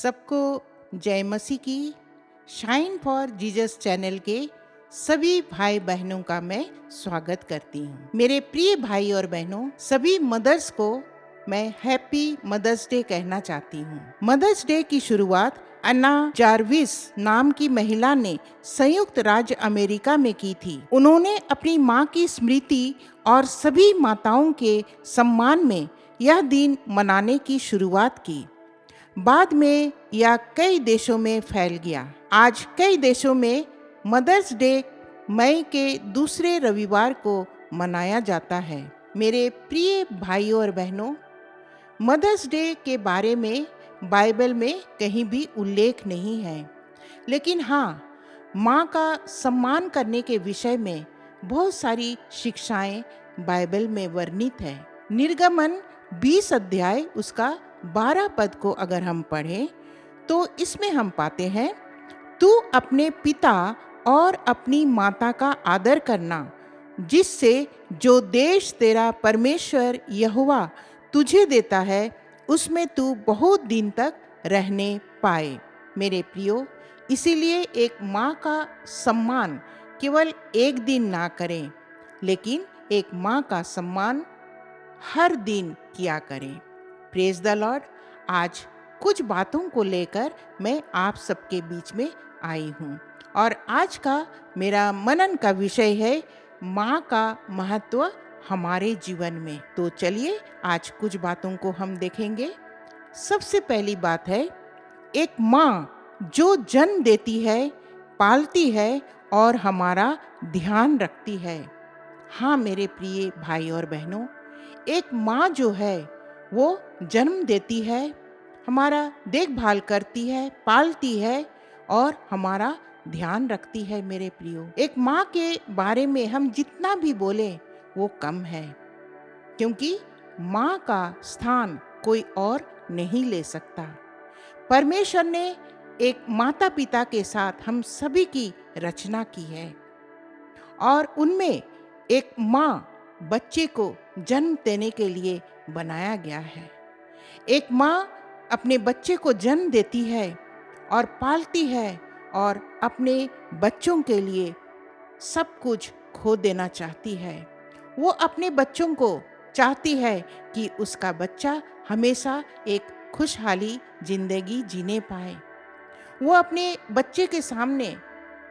सबको जय मसीह की। शाइन फॉर जीसस चैनल के सभी भाई बहनों का मैं स्वागत करती हूँ। मेरे प्रिय भाई और बहनों, सभी मदर्स को मैं हैप्पी मदर्स डे कहना चाहती हूँ। मदर्स डे की शुरुआत अन्ना जार्विस नाम की महिला ने संयुक्त राज्य अमेरिका में की थी। उन्होंने अपनी माँ की स्मृति और सभी माताओं के सम्मान में यह दिन मनाने की शुरुआत की। बाद में यह कई देशों में फैल गया। आज कई देशों में मदर्स डे मई के दूसरे रविवार को मनाया जाता है। मेरे प्रिय भाइयों और बहनों, मदर्स डे के बारे में बाइबल में कहीं भी उल्लेख नहीं है, लेकिन हाँ, माँ का सम्मान करने के विषय में बहुत सारी शिक्षाएं बाइबल में वर्णित है। निर्गमन 20 अध्याय उसका 12 पद को अगर हम पढ़ें तो इसमें हम पाते हैं, तू अपने पिता और अपनी माता का आदर करना, जिससे जो देश तेरा परमेश्वर यहोवा तुझे देता है उसमें तू बहुत दिन तक रहने पाए। मेरे प्रियो, इसीलिए एक माँ का सम्मान केवल एक दिन ना करें, लेकिन एक माँ का सम्मान हर दिन किया करें। Praise the Lord. आज कुछ बातों को लेकर मैं आप सबके बीच में आई हूँ और आज का मेरा मनन का विषय है माँ का महत्व हमारे जीवन में। तो चलिए आज कुछ बातों को हम देखेंगे। सबसे पहली बात है, एक माँ जो जन्म देती है, पालती है और हमारा ध्यान रखती है। हाँ मेरे प्रिय भाई और बहनों, एक माँ जो है वो जन्म देती है, हमारा देखभाल करती है, पालती है और हमारा ध्यान रखती है। मेरे प्रियो, एक माँ के बारे में हम जितना भी बोले वो कम है, क्योंकि माँ का स्थान कोई और नहीं ले सकता। परमेश्वर ने एक माता पिता के साथ हम सभी की रचना की है और उनमें एक माँ बच्चे को जन्म देने के लिए बनाया गया है। एक माँ अपने बच्चे को जन्म देती है और पालती है और अपने बच्चों के लिए सब कुछ खो देना चाहती है। वो अपने बच्चों को चाहती है कि उसका बच्चा हमेशा एक खुशहाली जिंदगी जीने पाए। वो अपने बच्चे के सामने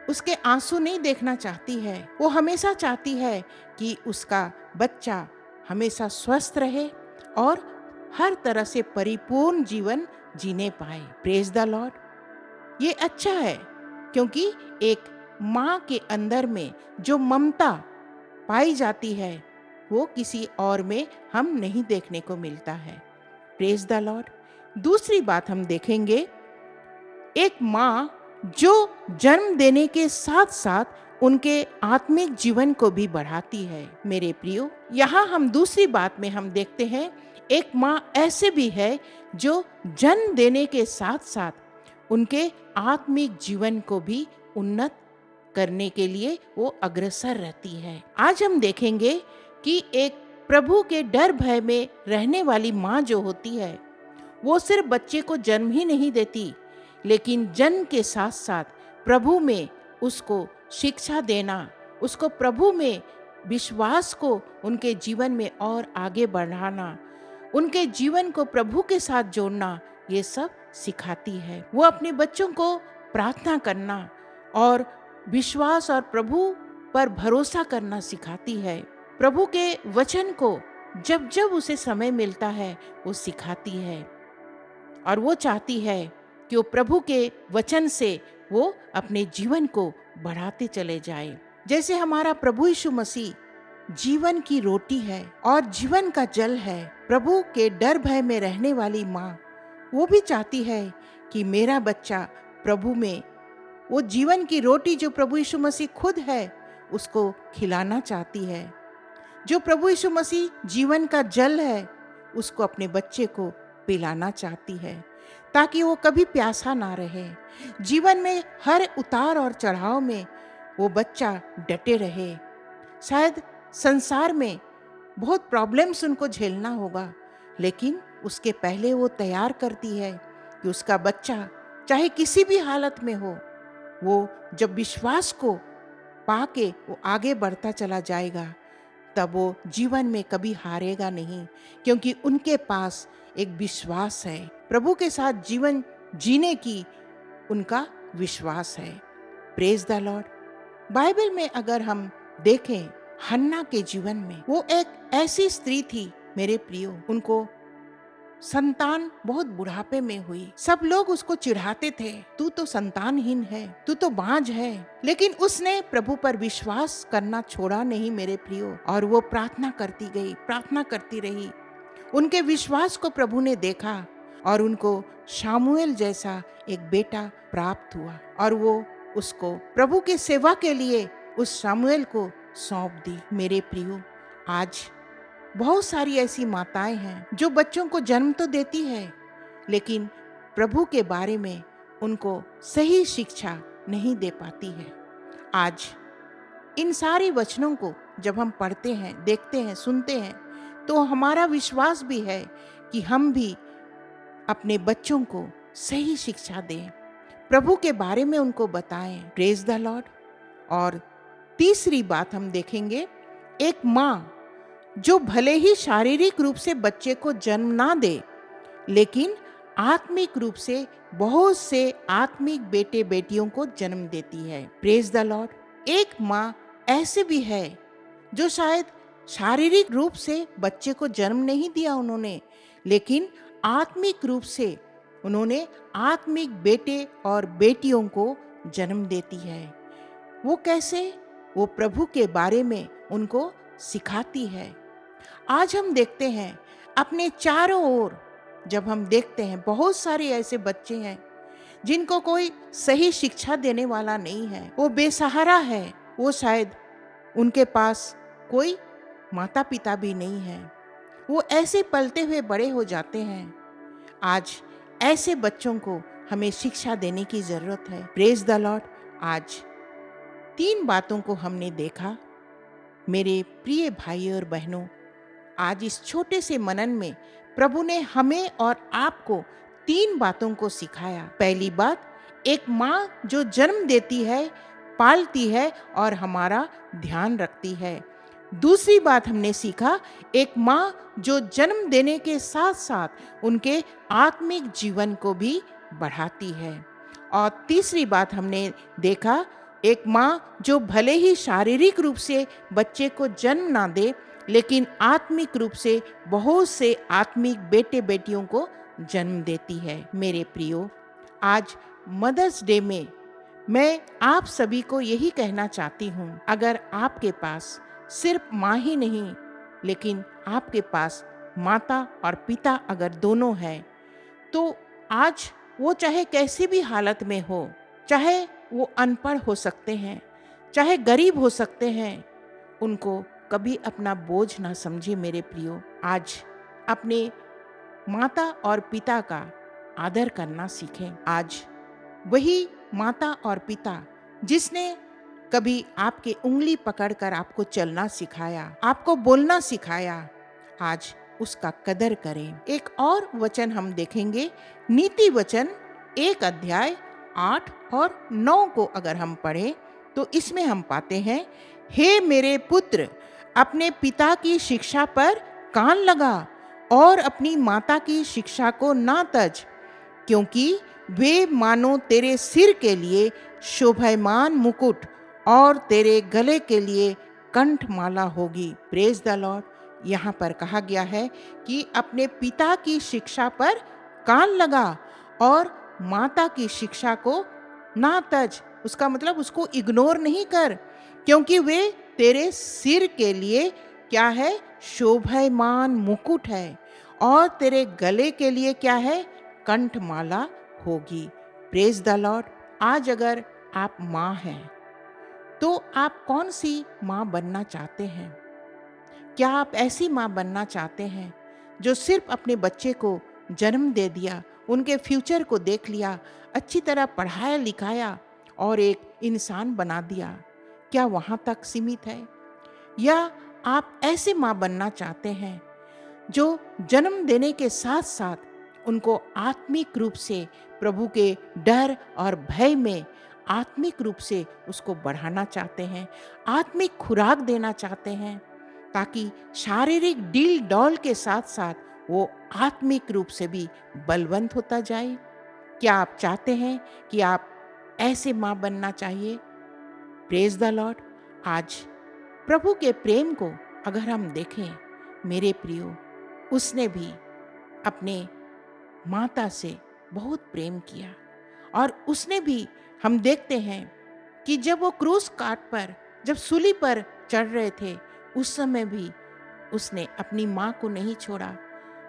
उसके आंसू नहीं देखना चाहती है। वो हमेशा चाहती है कि उसका बच्चा हमेशा स्वस्थ रहे और हर तरह से परिपूर्ण जीवन जीने पाए। Praise the Lord. ये अच्छा है, क्योंकि एक माँ के अंदर में जो ममता पाई जाती है वो किसी और में हम नहीं देखने को मिलता है। Praise the Lord. दूसरी बात हम देखेंगे, एक माँ जो जन्म देने के साथ साथ उनके आत्मिक जीवन को भी बढ़ाती है। मेरे प्रियो, यहाँ हम दूसरी बात में हम देखते हैं, एक माँ ऐसे भी है जो जन्म देने के साथ साथ उनके आत्मिक जीवन को भी उन्नत करने के लिए वो अग्रसर रहती है। आज हम देखेंगे कि एक प्रभु के डर भय में रहने वाली माँ जो होती है, वो सिर्फ बच्चे को जन्म ही नहीं देती, लेकिन जन्म के साथ साथ प्रभु में उसको शिक्षा देना, उसको प्रभु में विश्वास को उनके जीवन में और आगे बढ़ाना, उनके जीवन को प्रभु के साथ जोड़ना, ये सब सिखाती है। वो अपने बच्चों को प्रार्थना करना और विश्वास और प्रभु पर भरोसा करना सिखाती है। प्रभु के वचन को जब जब उसे समय मिलता है वो सिखाती है और वो चाहती है कि वो प्रभु के वचन से वो अपने जीवन को बढ़ाते चले जाए। जैसे हमारा प्रभु यीशु मसीह जीवन की रोटी है और जीवन का जल है, प्रभु के डर भय में रहने वाली माँ वो भी चाहती है कि मेरा बच्चा प्रभु में वो जीवन की रोटी जो प्रभु यीशु मसीह खुद है उसको खिलाना चाहती है। जो प्रभु यीशु मसीह जीवन का जल है उसको अपने बच्चे को पिलाना चाहती है, ताकि वो कभी प्यासा ना रहे। जीवन में हर उतार और चढ़ाव में वो बच्चा डटे रहे। शायद संसार में बहुत प्रॉब्लम्स उनको झेलना होगा, लेकिन उसके पहले वो तैयार करती है कि उसका बच्चा चाहे किसी भी हालत में हो, वो जब विश्वास को पाके वो आगे बढ़ता चला जाएगा, तब वो जीवन में कभी हारेगा नहीं, क्योंकि उनके पास एक विश्वास है। प्रभु के साथ जीवन जीने की उनका विश्वास है। Praise the Lord. बाइबल में अगर हम देखें हन्ना के जीवन में, वो एक ऐसी स्त्री थी मेरे प्रियो, उनको संतान बहुत बुढ़ापे में हुई। सब लोग उसको चिढ़ाते थे, तू तो संतानहीन है, तू तो बांझ है। लेकिन उसने प्रभु पर विश्वास करना छोड़ा नहीं मेरे प्रियो, और वो प्रार्थना करती गई, प्रार्थना करती रही। उनके विश्वास को प्रभु ने देखा और उनको शामुएल जैसा एक बेटा प्राप्त हुआ, और वो उसको प्रभु की सेवा के लिए उस शामुएल को सौंप दी। मेरे प्रियो, आज बहुत सारी ऐसी माताएं हैं जो बच्चों को जन्म तो देती है, लेकिन प्रभु के बारे में उनको सही शिक्षा नहीं दे पाती है। आज इन सारे वचनों को जब हम पढ़ते हैं, देखते हैं, सुनते हैं, तो हमारा विश्वास भी है कि हम भी अपने बच्चों को सही शिक्षा दें, प्रभु के बारे में उनको बताएं। Praise the Lord. और तीसरी बात हम देखेंगे, एक माँ जो भले ही शारीरिक रूप से बच्चे को जन्म ना दे, लेकिन आत्मिक रूप से बहुत से आत्मिक बेटे बेटियों को जन्म देती है। Praise the Lord. एक माँ ऐसे भी है जो शायद शारीरिक रूप से बच्चे को जन्म नहीं दिया उन्होंने, लेकिन आत्मिक रूप से उन्होंने आत्मिक बेटे और बेटियों को जन्म देती है। वो कैसे? वो प्रभु के बारे में उनको सिखाती है। आज हम देखते हैं अपने चारों ओर, जब हम देखते हैं बहुत सारे ऐसे बच्चे हैं जिनको कोई सही शिक्षा देने वाला नहीं है, वो बेसहारा है, वो शायद उनके पास कोई माता पिता भी नहीं है, वो ऐसे पलते हुए बड़े हो जाते हैं। आज ऐसे बच्चों को हमें शिक्षा देने की जरूरत है। Praise the Lord. आज 3 बातों को हमने देखा मेरे प्रिय भाई और बहनों। आज इस छोटे से मनन में प्रभु ने हमें और आपको 3 बातों को सिखाया। पहली बात, एक माँ जो जन्म देती है, पालती है और हमारा ध्यान रखती है। दूसरी बात हमने सीखा, एक माँ जो जन्म देने के साथ साथ उनके आत्मिक जीवन को भी बढ़ाती है। और तीसरी बात हमने देखा, एक माँ जो भले ही शारीरिक रूप से बच्चे को जन्म ना दे, लेकिन आत्मिक रूप से बहुत से आत्मिक बेटे बेटियों को जन्म देती है। मेरे प्रियो, आज मदर्स डे में मैं आप सभी को यही कहना चाहती हूँ, अगर आपके पास सिर्फ माँ ही नहीं, लेकिन आपके पास माता और पिता अगर दोनों हैं, तो आज वो चाहे कैसी भी हालत में हो, चाहे वो अनपढ़ हो सकते हैं, चाहे गरीब हो सकते हैं, उनको कभी अपना बोझ ना समझे। मेरे प्रियो, आज अपने माता और पिता का आदर करना सीखें। आज वही माता और पिता जिसने कभी आपके उंगली पकड़कर आपको चलना सिखाया, आपको बोलना सिखाया, आज उसका कदर करें। एक और वचन हम देखेंगे, नीति वचन 1 अध्याय 8 और 9 को अगर हम पढ़ें तो इसमें हम पाते हैं, हे मेरे पुत्र, अपने पिता की शिक्षा पर कान लगा और अपनी माता की शिक्षा को ना तज, क्योंकि वे मानो तेरे सिर के लिए शोभायमान मुकुट और तेरे गले के लिए कंठमाला होगी। Praise the Lord. यहाँ पर कहा गया है कि अपने पिता की शिक्षा पर कान लगा और माता की शिक्षा को ना तज। उसका मतलब उसको इग्नोर नहीं कर, क्योंकि वे तेरे सिर के लिए क्या है? शोभायमान मुकुट है, और तेरे गले के लिए क्या है? कंठमाला होगी। Praise the Lord. आज अगर आप माँ हैं तो आप कौन सी माँ बनना चाहते हैं? क्या आप ऐसी माँ बनना चाहते हैं जो सिर्फ अपने बच्चे को जन्म दे दिया, उनके फ्यूचर को देख लिया, अच्छी तरह पढ़ाया लिखाया और एक इंसान बना दिया? क्या वहाँ तक सीमित है? या आप ऐसे माँ बनना चाहते हैं जो जन्म देने के साथ साथ उनको आत्मिक रूप से प्रभु के डर और भय में आत्मिक रूप से उसको बढ़ाना चाहते हैं, आत्मिक खुराक देना चाहते हैं, ताकि शारीरिक डील डॉल के साथ साथ वो आत्मिक रूप से भी बलवंत होता जाए। क्या आप चाहते हैं कि आप ऐसे माँ बनना चाहिए? Praise the Lord. आज प्रभु के प्रेम को अगर हम देखें मेरे प्रियो, उसने भी अपने माता से बहुत प्रेम किया, और उसने भी, हम देखते हैं कि जब वो क्रूस काट पर, जब सूली पर चढ़ रहे थे, उस समय भी उसने अपनी माँ को नहीं छोड़ा।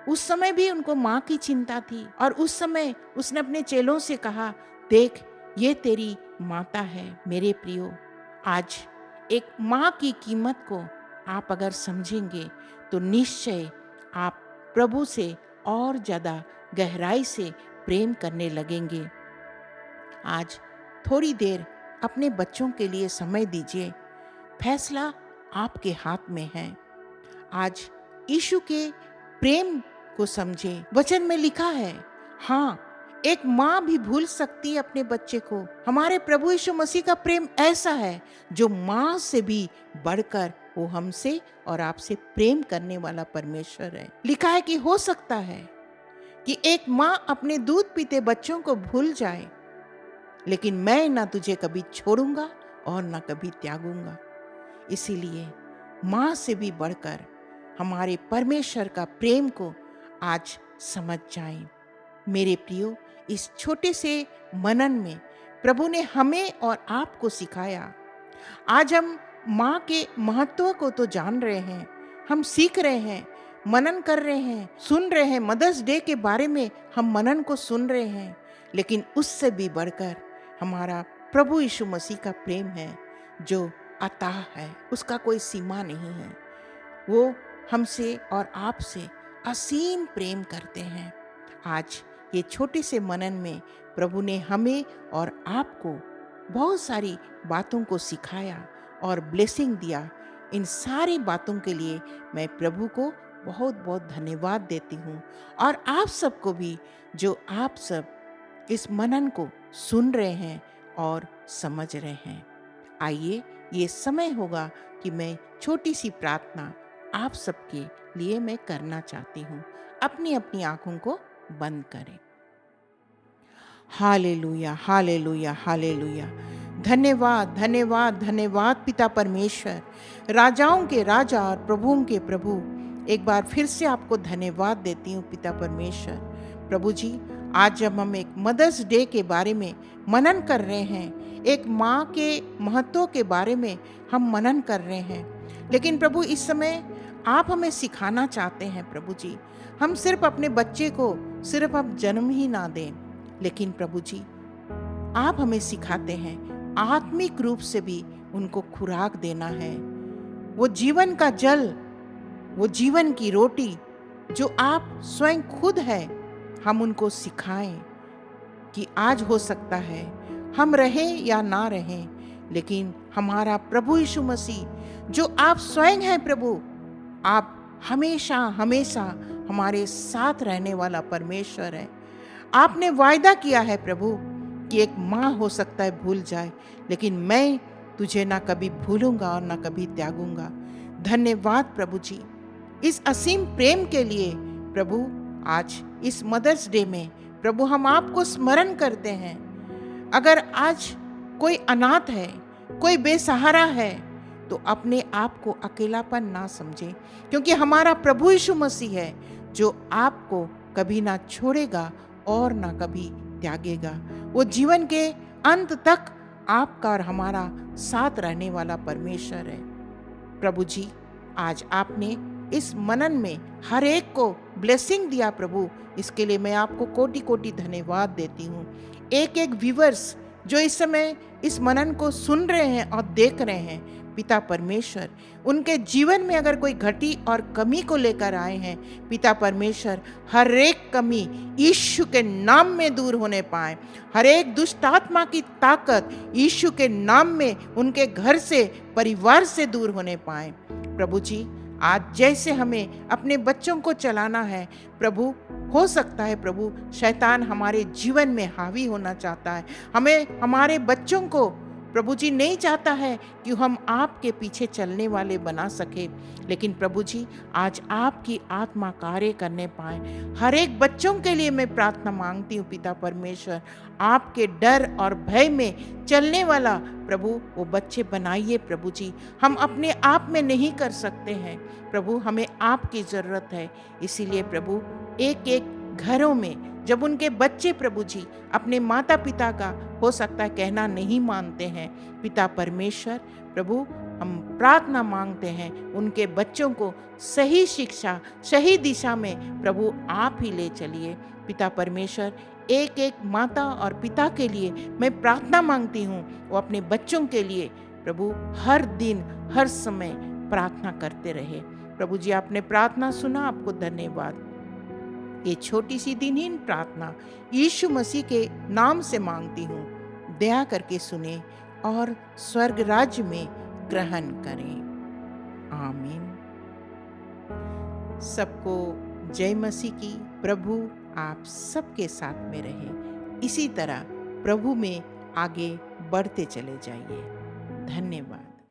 उस समय भी उनको माँ की चिंता थी, और उस समय उसने अपने चेलों से कहा, देख ये तेरी माता है। मेरे प्रियो, आज एक माँ की कीमत को आप अगर समझेंगे तो निश्चय आप प्रभु से और ज़्यादा गहराई से प्रेम करने लगेंगे। आज थोड़ी देर अपने बच्चों के लिए समय दीजिए। फैसला आपके हाथ में है। आज यीशु के प्रेम को समझे। वचन में लिखा है, हाँ, एक माँ भी भूल सकती है अपने बच्चे को। हमारे प्रभु यीशु मसीह का प्रेम ऐसा है जो माँ से भी बढ़कर वो हमसे और आपसे प्रेम करने वाला परमेश्वर है। लिखा है कि हो सकता है कि एक माँ अपने दूध पीते बच्चों को भूल जाए, लेकिन मैं ना तुझे कभी छोड़ूंगा और ना कभी त्यागूंगा। इसीलिए माँ से भी बढ़कर हमारे परमेश्वर का प्रेम को आज समझ जाएं। मेरे प्रियो, इस छोटे से मनन में प्रभु ने हमें और आपको सिखाया। आज हम माँ के महत्व को तो जान रहे हैं, हम सीख रहे हैं, मनन कर रहे हैं, सुन रहे हैं। मदर्स डे के बारे में हम मनन को सुन रहे हैं, लेकिन उससे भी बढ़कर हमारा प्रभु यीशु मसीह का प्रेम है जो अथाह है, उसका कोई सीमा नहीं है। वो हमसे और आपसे असीम प्रेम करते हैं। आज ये छोटे से मनन में प्रभु ने हमें और आपको बहुत सारी बातों को सिखाया और ब्लेसिंग दिया। इन सारी बातों के लिए मैं प्रभु को बहुत बहुत धन्यवाद देती हूँ, और आप सबको भी जो आप सब इस मनन को सुन रहे हैं और समझ रहे हैं। आइए, ये समय होगा कि मैं छोटी सी प्रार्थना आप सबके लिए मैं करना चाहती हूँ। अपनी अपनी आंखों को बंद करें। Hallelujah, hallelujah, hallelujah. धन्यवाद, धन्यवाद, धन्यवाद पिता परमेश्वर, राजाओं के राजा और प्रभुओं के प्रभु। एक बार फिर से आपको धन्यवाद देती हूँ पिता परमेश्वर। प्रभु जी, आज जब हम एक मदर्स डे के बारे में मनन कर रहे हैं, एक माँ के महत्व के बारे में हम मनन कर रहे हैं, लेकिन प्रभु इस समय आप हमें सिखाना चाहते हैं। प्रभु जी, हम सिर्फ अपने बच्चे को सिर्फ अब जन्म ही ना दें, लेकिन प्रभु जी आप हमें सिखाते हैं आत्मिक रूप से भी उनको खुराक देना है। वो जीवन का जल, वो जीवन की रोटी जो आप स्वयं खुद है, हम उनको सिखाएं कि आज हो सकता है हम रहें या ना रहें, लेकिन हमारा प्रभु यीशु मसीह जो आप स्वयं हैं प्रभु, आप हमेशा हमेशा हमारे साथ रहने वाला परमेश्वर है। आपने वायदा किया है प्रभु कि एक माँ हो सकता है भूल जाए, लेकिन मैं तुझे ना कभी भूलूंगा और ना कभी त्यागूंगा। धन्यवाद प्रभु जी इस असीम प्रेम के लिए। प्रभु आज इस मदर्स डे में प्रभु हम आपको स्मरण करते हैं। अगर आज कोई अनाथ है, कोई बेसहारा है, तो अपने आप को अकेलापन ना समझे, क्योंकि हमारा प्रभु यीशु मसीह है जो आपको कभी ना छोड़ेगा और ना कभी त्यागेगा। वो जीवन के अंत तक आपका और हमारा साथ रहने वाला परमेश्वर है। प्रभु जी, आज आपने इस मनन में हर एक को ब्लेसिंग दिया प्रभु, इसके लिए मैं आपको कोटि कोटि धन्यवाद देती हूँ। एक एक व्यूअर्स जो इस समय इस मनन को सुन रहे हैं और देख रहे हैं, पिता परमेश्वर उनके जीवन में अगर कोई घटी और कमी को लेकर आए हैं, पिता परमेश्वर हर एक कमी यीशु के नाम में दूर होने पाए। हर एक दुष्ट आत्मा की ताकत यीशु के नाम में उनके घर से, परिवार से दूर होने पाए। प्रभु जी, आज जैसे हमें अपने बच्चों को चलाना है प्रभु, हो सकता है प्रभु शैतान हमारे जीवन में हावी होना चाहता है, हमें हमारे बच्चों को प्रभु जी नहीं चाहता है कि हम आपके पीछे चलने वाले बना सके। लेकिन प्रभु जी आज आपकी आत्मा कार्य करने पाए। हर एक बच्चों के लिए मैं प्रार्थना मांगती हूँ पिता परमेश्वर, आपके डर और भय में चलने वाला प्रभु वो बच्चे बनाइए प्रभु जी। हम अपने आप में नहीं कर सकते हैं प्रभु, हमें आपकी ज़रूरत है। इसीलिए प्रभु एक एक घरों में जब उनके बच्चे प्रभु जी अपने माता पिता का हो सकता है कहना नहीं मानते हैं, पिता परमेश्वर प्रभु हम प्रार्थना मांगते हैं उनके बच्चों को सही शिक्षा सही दिशा में प्रभु आप ही ले चलिए। पिता परमेश्वर एक एक माता और पिता के लिए मैं प्रार्थना मांगती हूँ, वो अपने बच्चों के लिए प्रभु हर दिन हर समय प्रार्थना करते रहे। प्रभु जी आपने प्रार्थना सुना, आपको धन्यवाद। ये छोटी सी दिनहीन प्रार्थना यीशु मसीह के नाम से मांगती हूँ, दया करके सुने और स्वर्ग राज्य में ग्रहण करें। आमीन। सबको जय मसीह की। प्रभु आप सबके साथ में रहे। इसी तरह प्रभु में आगे बढ़ते चले जाइए। धन्यवाद।